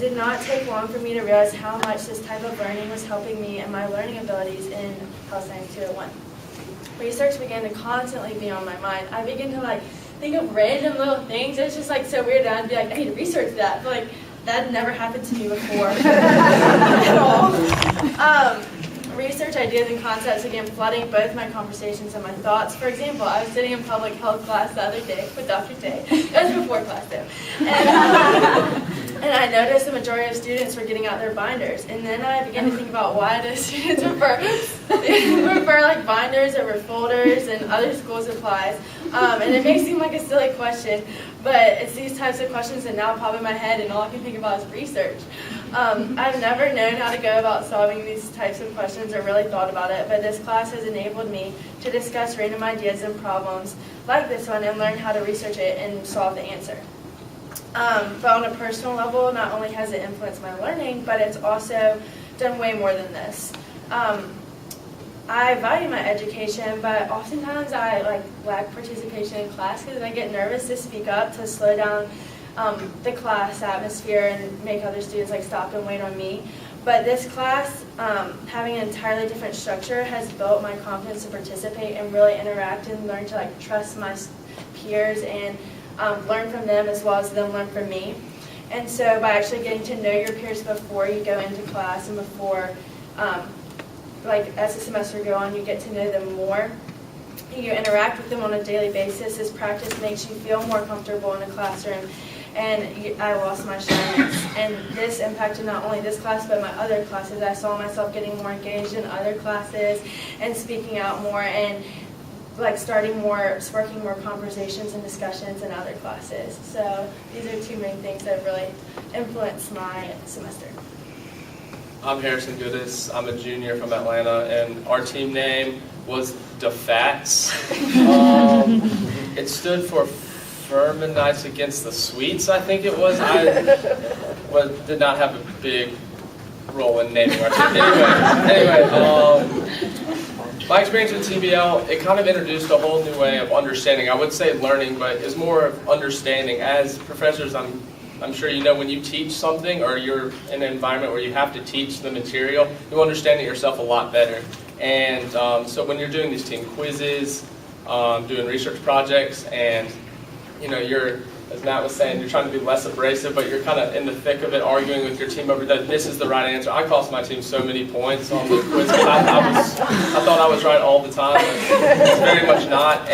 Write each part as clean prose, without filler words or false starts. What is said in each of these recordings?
did not take long for me to realize how much this type of learning was helping me and my learning abilities in Health Science 201. Research began to constantly be on my mind. I began to think of random little things. It was just so weird that I'd be like, I need to research that. But that never happened to me before at all. Research ideas and concepts began flooding both my conversations and my thoughts. For example, I was sitting in public health class the other day with Dr. Tay. It was before class though. And I noticed the majority of students were getting out their binders. And then I began to think about why the students prefer binders over folders and other school supplies. And it may seem like a silly question, but it's these types of questions that now pop in my head, and all I can think about is research. I've never known how to go about solving these types of questions or really thought about it, but this class has enabled me to discuss random ideas and problems like this one and learn how to research it and solve the answer. But on a personal level, not only has it influenced my learning, but it's also done way more than this. I value my education, but oftentimes I lack participation in class because I get nervous to speak up, to slow down the class atmosphere and make other students stop and wait on me. But this class, having an entirely different structure, has built my confidence to participate and really interact and learn to trust my peers and learn from them as well as them learn from me. And so by actually getting to know your peers before you go into class and before, as the semester goes on, you get to know them more. You interact with them on a daily basis. This practice makes you feel more comfortable in a classroom. And I lost my shyness. And this impacted not only this class, but my other classes. I saw myself getting more engaged in other classes and speaking out more and sparking more conversations and discussions in other classes. So these are two main things that really influenced my semester. I'm Harrison Goodis. I'm a junior from Atlanta, and our team name was DeFats. It stood for Furman Nights Against the Sweets, I think it was. I did not have a big role in naming our team. Anyway, my experience with TBL, it kind of introduced a whole new way of understanding. I would say learning, but it's more of understanding. As professors, I'm sure you know when you teach something or you're in an environment where you have to teach the material, you understand it yourself a lot better. And so when you're doing these team quizzes, doing research projects, and you're, as Matt was saying, you're trying to be less abrasive, but you're kind of in the thick of it, arguing with your team over that this is the right answer. I cost my team so many points on the quiz because I thought I was right all the time. It's very much not.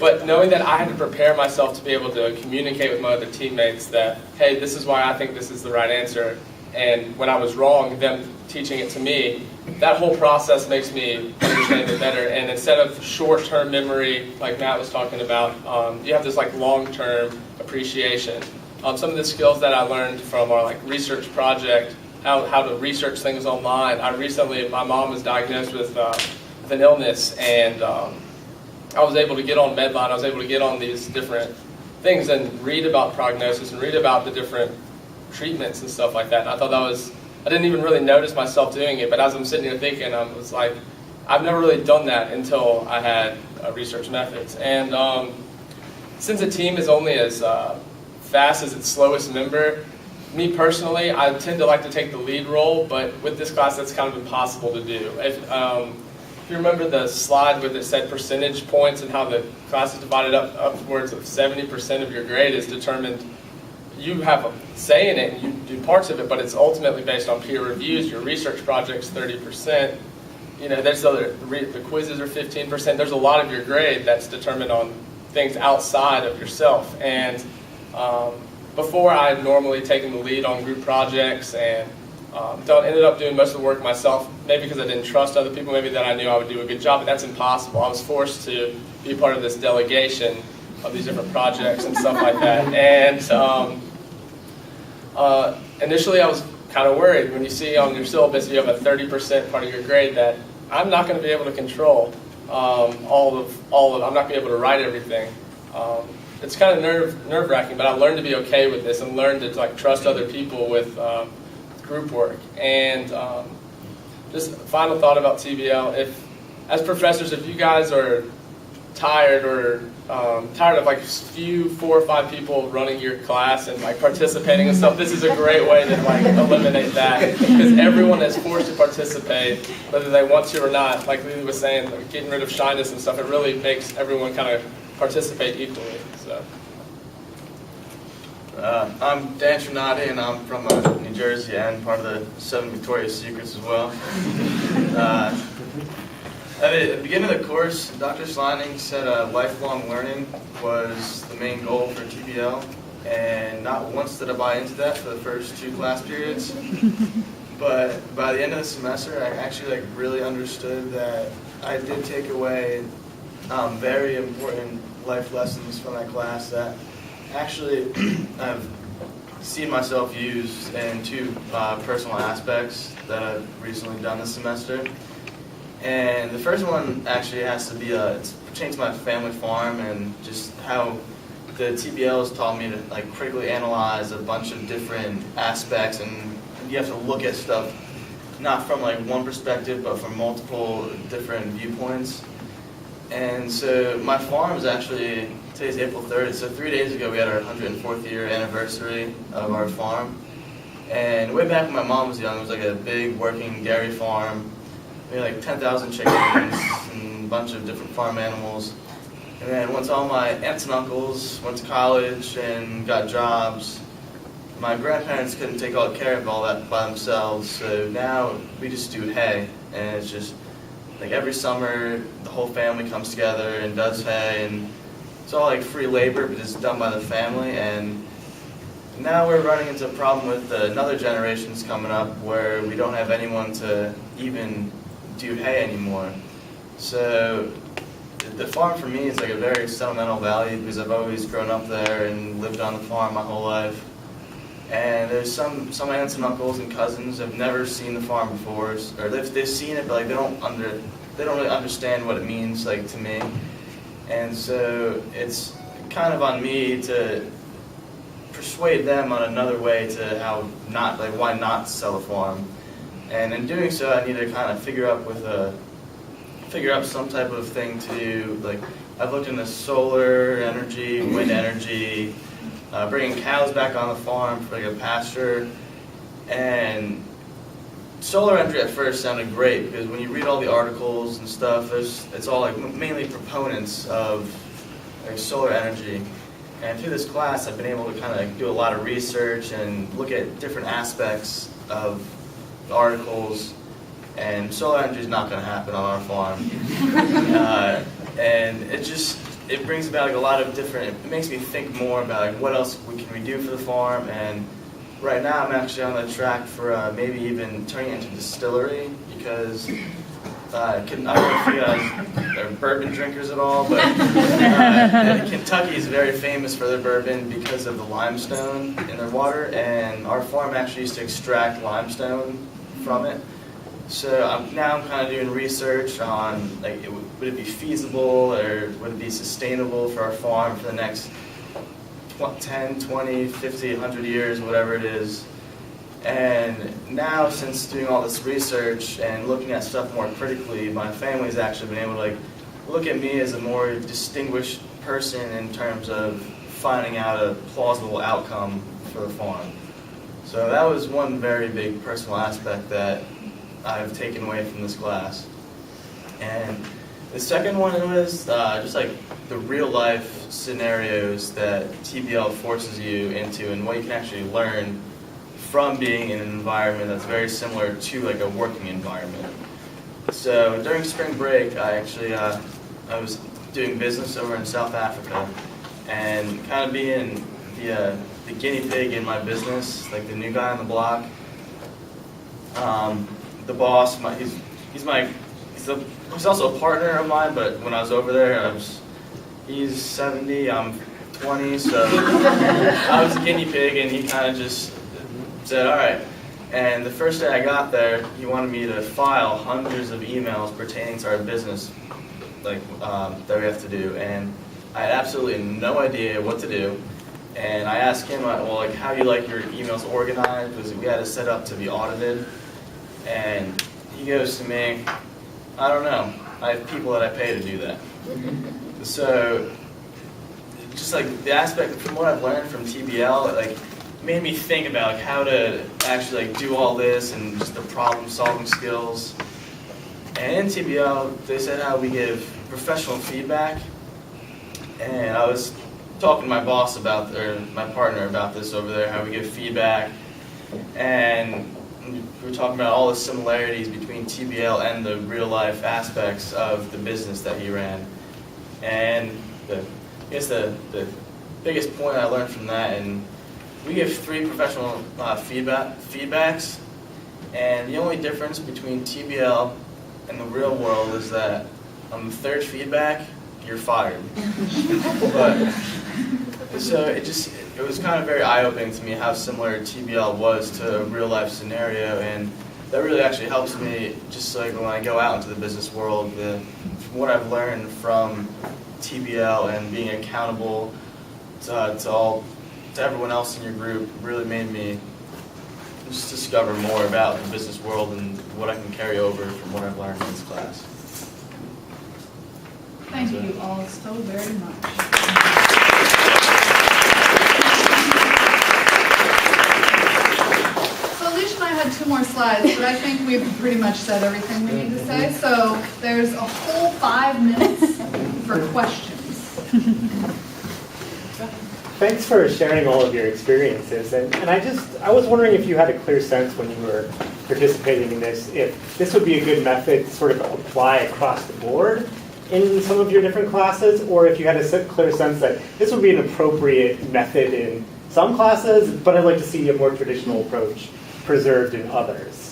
But knowing that I had to prepare myself to be able to communicate with my other teammates that, hey, this is why I think this is the right answer, and when I was wrong, them teaching it to me, that whole process makes me understand it better. And instead of short-term memory, like Matt was talking about, you have this long-term appreciation. Some of the skills that I learned from our research project, how to research things online. My mom was diagnosed with an illness, and I was able to get on Medline. I was able to get on these different things and read about prognosis and read about the different treatments and stuff like that. And I thought I didn't even really notice myself doing it, but as I'm sitting here thinking, I was like, I've never really done that until I had research methods. And since a team is only as fast as its slowest member, me personally, I tend to like to take the lead role, but with this class, that's kind of impossible to do. If you remember the slide where it said percentage points and how the class is divided up, upwards of 70% of your grade is determined. You have a say in it and you do parts of it, but it's ultimately based on peer reviews. Your research project's 30%. There's the quizzes are 15%. There's a lot of your grade that's determined on things outside of yourself. And before, I had normally taken the lead on group projects and ended up doing most of the work myself, maybe because I didn't trust other people, maybe that I knew I would do a good job, but that's impossible. I was forced to be part of this delegation of these different projects and stuff like that. And initially I was kind of worried when you see on your syllabus you have a 30% part of your grade that I'm not going to be able to control all of. I'm not going to be able to write everything. It's kind of nerve-wracking, but I learned to be okay with this and learned to trust other people with group work. And just a final thought about TBL: as professors, if you guys are tired or tired of like 4 or 5 people running your class and like participating and stuff, this is a great way to like eliminate that, because everyone is forced to participate whether they want to or not. Like Lily was saying, like, getting rid of shyness and stuff, it really makes everyone kind of participate equally. So. I'm Dan Trinati, and I'm from New Jersey and part of the 7 Victoria's Secrets as well. At the beginning of the course, Dr. Slining said lifelong learning was the main goal for TBL, and not once did I buy into that for the first 2 class periods. But by the end of the semester, I actually really understood that I did take away very important life lessons from that class that actually I've seen myself use in 2 personal aspects that I've recently done this semester. And the first one actually has to be it pertains to my family farm, and just how the TBL has taught me to like critically analyze a bunch of different aspects, and you have to look at stuff not from like one perspective but from multiple different viewpoints. And so my farm is actually, today's April 3rd, so 3 days ago we had our 104th year anniversary of our farm. And way back when my mom was young, it was like a big working dairy farm. We had like 10,000 chickens and a bunch of different farm animals. And then once all my aunts and uncles went to college and got jobs, my grandparents couldn't take all care of all that by themselves. So now we just do hay, and it's just like every summer the whole family comes together and does hay, and it's all like free labor, but it's done by the family. And now we're running into a problem with another generation's coming up where we don't have anyone to even do hay anymore. So the farm for me is like a very sentimental value, because I've always grown up there and lived on the farm my whole life. And there's some aunts and uncles and cousins have never seen the farm before, or they've seen it, but like they don't really understand what it means like to me. And so it's kind of on me to persuade them on another way to why not sell a farm. And in doing so, I need to kind of figure out some type of thing to do. Like I've looked into solar energy, wind energy, bringing cows back on the farm for like a pasture. And solar energy at first sounded great, because when you read all the articles and stuff, it's all like mainly proponents of like solar energy. And through this class, I've been able to kind of do a lot of research and look at different aspects of the articles. And solar energy is not going to happen on our farm. And it brings about like a lot of different, it makes me think more about like what else can we do for the farm. And right now I'm actually on the track for maybe even turning it into a distillery, because I don't know if you guys are bourbon drinkers at all, but Kentucky is very famous for their bourbon because of the limestone in their water, and our farm actually used to extract limestone from it. So now I'm kind of doing research on like would it be feasible, or would it be sustainable for our farm for the next 10, 20, 50, 100 years, whatever it is. And now, since doing all this research and looking at stuff more critically, my family's actually been able to like look at me as a more distinguished person in terms of finding out a plausible outcome for the farm. So that was one very big personal aspect that I've taken away from this class. And the second one was just like the real life scenarios that TBL forces you into, and what you can actually learn from being in an environment that's very similar to like a working environment. So during spring break, I was doing business over in South Africa, and kind of being the guinea pig in my business, like the new guy on the block. The boss, he's also a partner of mine, but when I was over there, he's 70, I'm 20, so I was a guinea pig, and he kind of just said, all right. And the first day I got there, he wanted me to file hundreds of emails pertaining to our business, like that we have to do, and I had absolutely no idea what to do. And I asked him, well, like, how do you like your emails organized? Because we had to set up to be audited. And he goes to me, I don't know. I have people that I pay to do that. So just like the aspect from what I've learned from TBL, it like made me think about like how to actually like do all this and just the problem solving skills. And in TBL, they said how we give professional feedback. And I was talking to my boss about, or my partner about this over there, how we give feedback. And we were talking about all the similarities between TBL and the real life aspects of the business that he ran. And I guess the biggest point I learned from that, and we give 3 professional feedbacks, and the only difference between TBL and the real world is that on the 3rd feedback, you're fired. But so it was kind of very eye-opening to me how similar TBL was to a real-life scenario, and that really actually helps me just like when I go out into the business world. From what I've learned from TBL and being accountable to everyone else in your group really made me just discover more about the business world and what I can carry over from what I've learned in this class. Thank you all so very much. So Alicia and I had 2 more slides, but I think we've pretty much said everything we need to say. So there's a whole 5 minutes for questions. Thanks for sharing all of your experiences. And I was wondering if you had a clear sense when you were participating in this, if this would be a good method to sort of apply across the board in some of your different classes, or if you had a clear sense that this would be an appropriate method in some classes, but I'd like to see a more traditional approach preserved in others.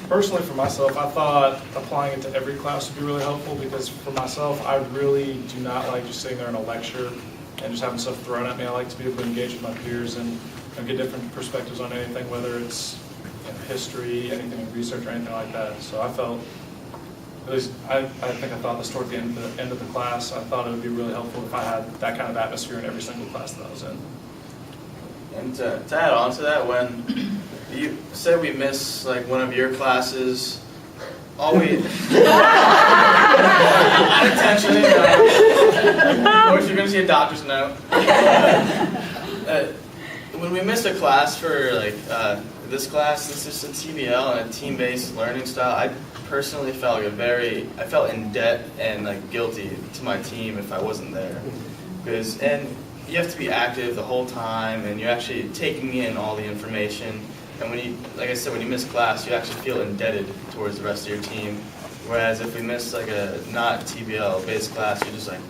Personally, for myself, I thought applying it to every class would be really helpful, because for myself, I really do not like just sitting there in a lecture and just having stuff thrown at me. I like to be able to engage with my peers and get different perspectives on anything, whether it's history, anything in research, or anything like that. So I felt, at least I think I thought this toward the end of the class, I thought it would be really helpful if I had that kind of atmosphere in every single class that I was in. And to add on to that, when you said we miss like one of your classes, unintentionally, of course you're going to see a doctor's note. When we missed a class for like this class, this is a TBL and a team-based learning style, I personally felt I felt in debt and like guilty to my team if I wasn't there. And you have to be active the whole time, and you're actually taking in all the information. And when you, like I said, when you miss class, you actually feel indebted towards the rest of your team. Whereas if we miss like a not TBL-based class, you're just like,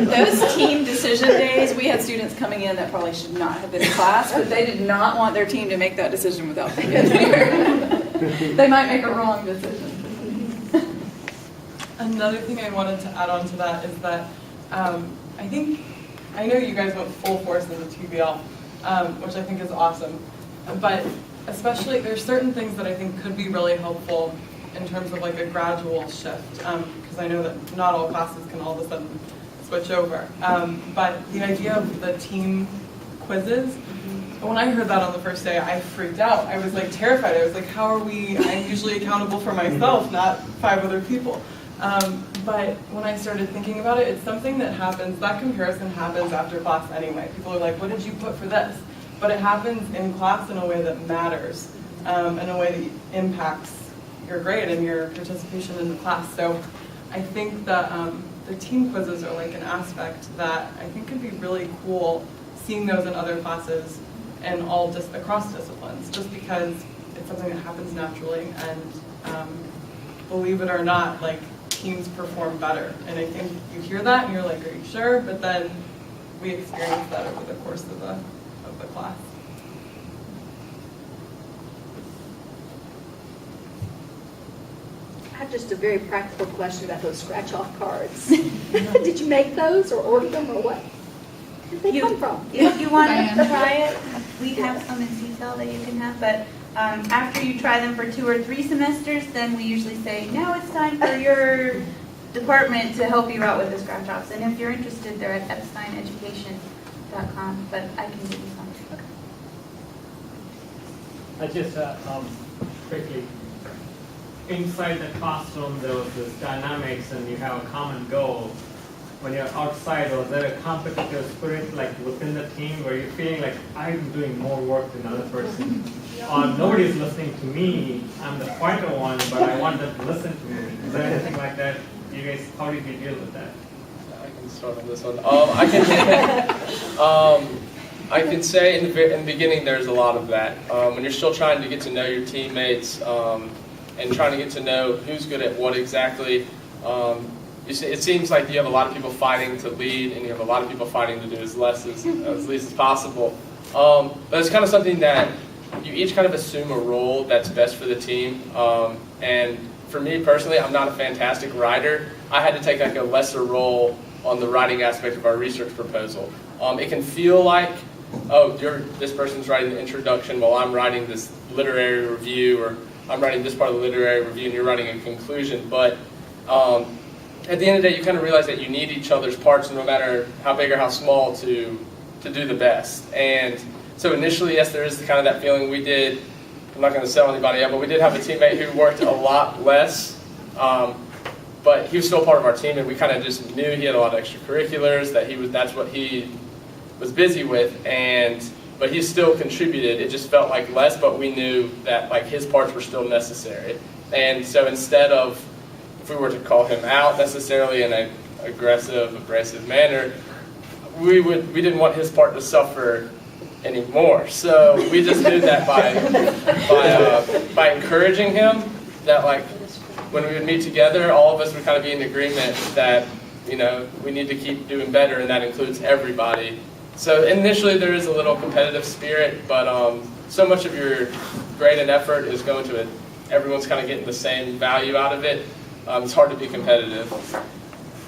Those team decision days, we had students coming in that probably should not have been in class, but they did not want their team to make that decision without being there. They might make a wrong decision. Another thing I wanted to add on to that is that I know you guys went full force into TBL, which I think is awesome, but especially there's certain things that I think could be really helpful in terms of like a gradual shift, because I know that not all classes can all of a sudden switch over. But the idea of the team quizzes, when I heard that on the first day, I freaked out. I was like terrified. I was like, how are we, I'm usually accountable for myself, not 5 other people. But when I started thinking about it, it's something that happens, that comparison happens after class anyway. People are like, what did you put for this? But it happens in class in a way that matters, in a way that impacts your grade and your participation in the class. So I think that the team quizzes are like an aspect that I think could be really cool, seeing those in other classes and all just across disciplines, just because it's something that happens naturally, and believe it or not, like teams perform better. And I think you hear that and you're like, are you sure? But then we experience that over the course of the class. I have just a very practical question about those scratch-off cards. Did you make those or order them or what? Where did they come from? If you want to try it, we have some in detail that you can have, but after you try them for 2 or 3 semesters, then we usually say, now it's time for your department to help you out with the scratch-offs. And if you're interested, they're at epsteineducation.com, but I can give you some. I just quickly, inside the classroom there was this dynamics and you have a common goal. When you're outside, was there a competitive spirit like within the team where you're feeling like I'm doing more work than the other person? Or nobody's listening to me, I'm the quieter one, but I want them to listen to me. Is there anything like that? You guys, how did you deal with that? I can start on this one. I can say in the beginning there's a lot of that. When you're still trying to get to know your teammates and trying to get to know who's good at what exactly, it seems like you have a lot of people fighting to lead and you have a lot of people fighting to do as least as possible. But it's kind of something that you each kind of assume a role that's best for the team. And for me personally, I'm not a fantastic writer. I had to take like a lesser role on the writing aspect of our research proposal. It can feel like, oh, this person's writing the introduction while I'm writing this literary review, or I'm writing this part of the literary review and you're writing a conclusion. But at the end of the day, you kind of realize that you need each other's parts, no matter how big or how small, to do the best. And so initially, yes, there is kind of that feeling. We did, I'm not going to sell anybody out, but we did have a teammate who worked a lot less, but he was still part of our team, and we kind of just knew he had a lot of extracurriculars, that's what he was busy with, but he still contributed. It just felt like less, but we knew that like his parts were still necessary. And so instead of, if we were to call him out necessarily in an abrasive manner, we didn't want his part to suffer anymore. So we just did that by encouraging him, that like when we would meet together, all of us would kind of be in agreement that, you know, we need to keep doing better, and that includes everybody. So initially there is a little competitive spirit, but so much of your grade and effort is going to it. Everyone's kind of getting the same value out of it. It's hard to be competitive.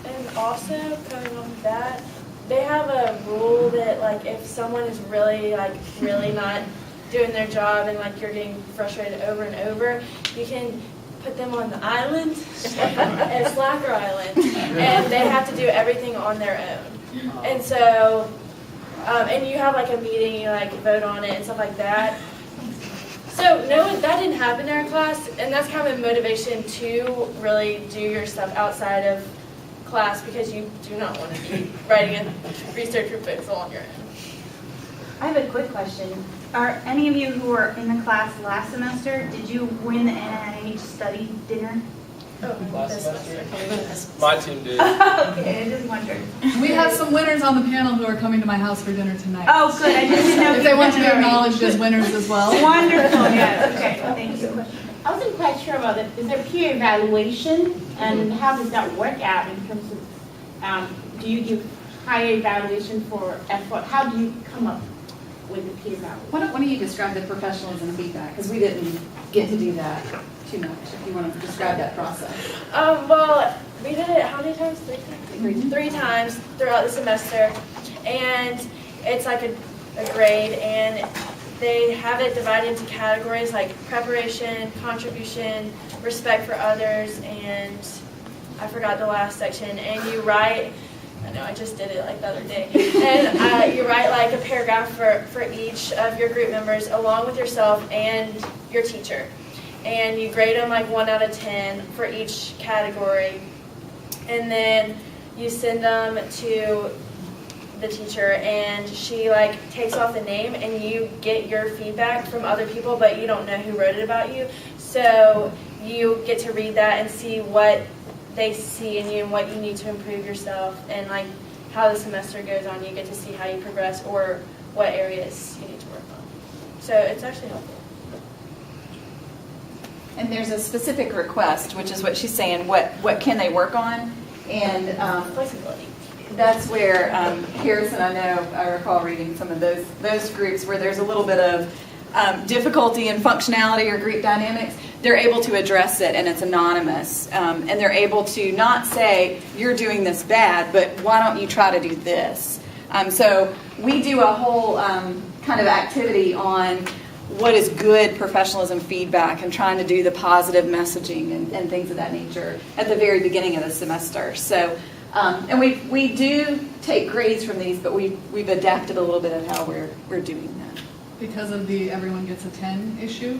And also, coming on that, they have a rule that like if someone is really not doing their job and like you're getting frustrated over and over, you can put them on the island, a slacker island, and they have to do everything on their own. And so, and you have like a meeting, you like vote on it and stuff like that. So no, that didn't happen in our class, and that's kind of a motivation to really do your stuff outside of class, because you do not want to be writing a research proposal on your own. I have a quick question. Are any of you who were in the class last semester, did you win the NIH study dinner? Last semester? My team did. Okay, I just wondered. We have some winners on the panel who are coming to my house for dinner tonight. Oh, good. I just didn't know if they want to be acknowledged as winners as well. Wonderful, yes. Okay, thank you. I wasn't quite sure about it. Is there peer evaluation, and how does that work out in terms of, do you give higher evaluation for effort? How do you come up with the peer evaluation? Why don't you describe the professionalism feedback, because we didn't get to do that too much, if you want to describe that process. Well, we did it how many times? 3 times? 3 times throughout the semester, and it's like a grade, and they have it divided into categories like preparation, contribution, respect for others, and I forgot the last section. And you write, I know I just did it like the other day, and you write like a paragraph for each of your group members along with yourself and your teacher. And you grade them like 1 out of 10 for each category. And then you send them to the teacher, and she like takes off the name, and you get your feedback from other people, but you don't know who wrote it about you. So you get to read that and see what they see in you and what you need to improve yourself, and like how the semester goes on, you get to see how you progress or what areas you need to work on. So it's actually helpful. And there's a specific request, which is what she's saying, what can they work on? And flexibility. That's where Harrison, I recall reading some of those groups where there's a little bit of difficulty in functionality or group dynamics. They're able to address it, and it's anonymous. And they're able to not say, you're doing this bad, but why don't you try to do this? So we do a whole kind of activity on what is good professionalism feedback and trying to do the positive messaging and things of that nature at the very beginning of the semester. So, and we do take grades from these, but we've adapted a little bit of how we're doing that. Because of the everyone gets a 10 issue,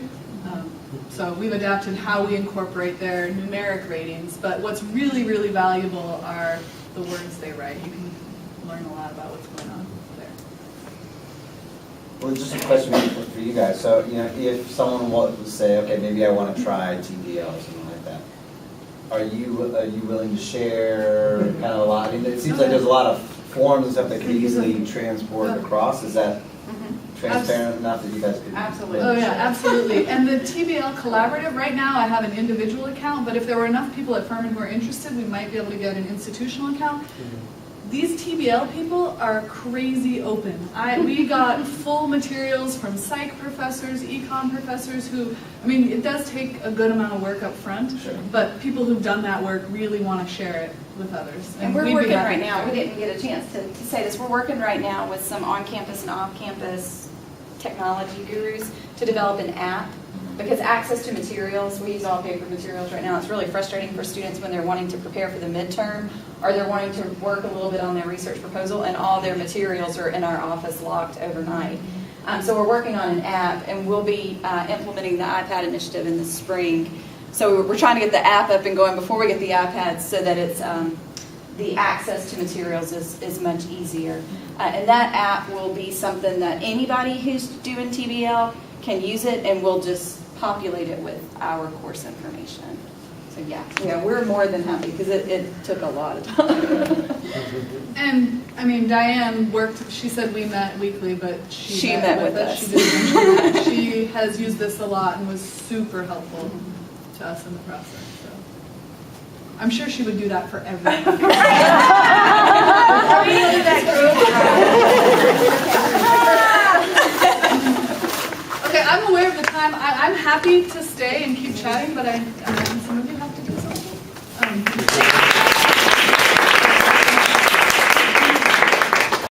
So we've adapted how we incorporate their numeric ratings, but what's really, really valuable are the words they write. You can learn a lot about what's going on there. Well, just a question for you guys. So, if someone was to say, okay, maybe I want to try TBL or something like that, are you willing to share kind of a lot? I mean, it seems like there's a lot of forms and stuff that can easily transport across. Is that transparent enough that you guys could? Absolutely. Oh yeah, absolutely. And the TBL Collaborative, right now I have an individual account, but if there were enough people at Furman who are interested, we might be able to get an institutional account. These TBL people are crazy open. We got full materials from psych professors, econ professors who, I mean, it does take a good amount of work up front, Sure. but people who've done that work really want to share it with others. And we're we'd be working happy right to now, share we it. didn't get a chance to say this, we're working right now with some on-campus and off-campus technology gurus to develop an app, because access to materials, we use all paper materials right now, it's really frustrating for students when they're wanting to prepare for the midterm, or they're wanting to work a little bit on their research proposal, and all their materials are in our office locked overnight. So we're working on an app, and we'll be implementing the iPad initiative in the spring. So we're trying to get the app up and going before we get the iPads, so that it's the access to materials is much easier. And that app will be something that anybody who's doing TBL can use it, and we'll just populate it with our course information. So yeah, we're more than happy, because it took a lot of time. And, I mean, Diane worked, she said we met weekly, but she met with us. She did mention that. She has used this a lot and was super helpful to us in the process. So I'm sure she would do that for everyone. Okay, I'm aware of the time. I'm happy to stay and keep chatting, but I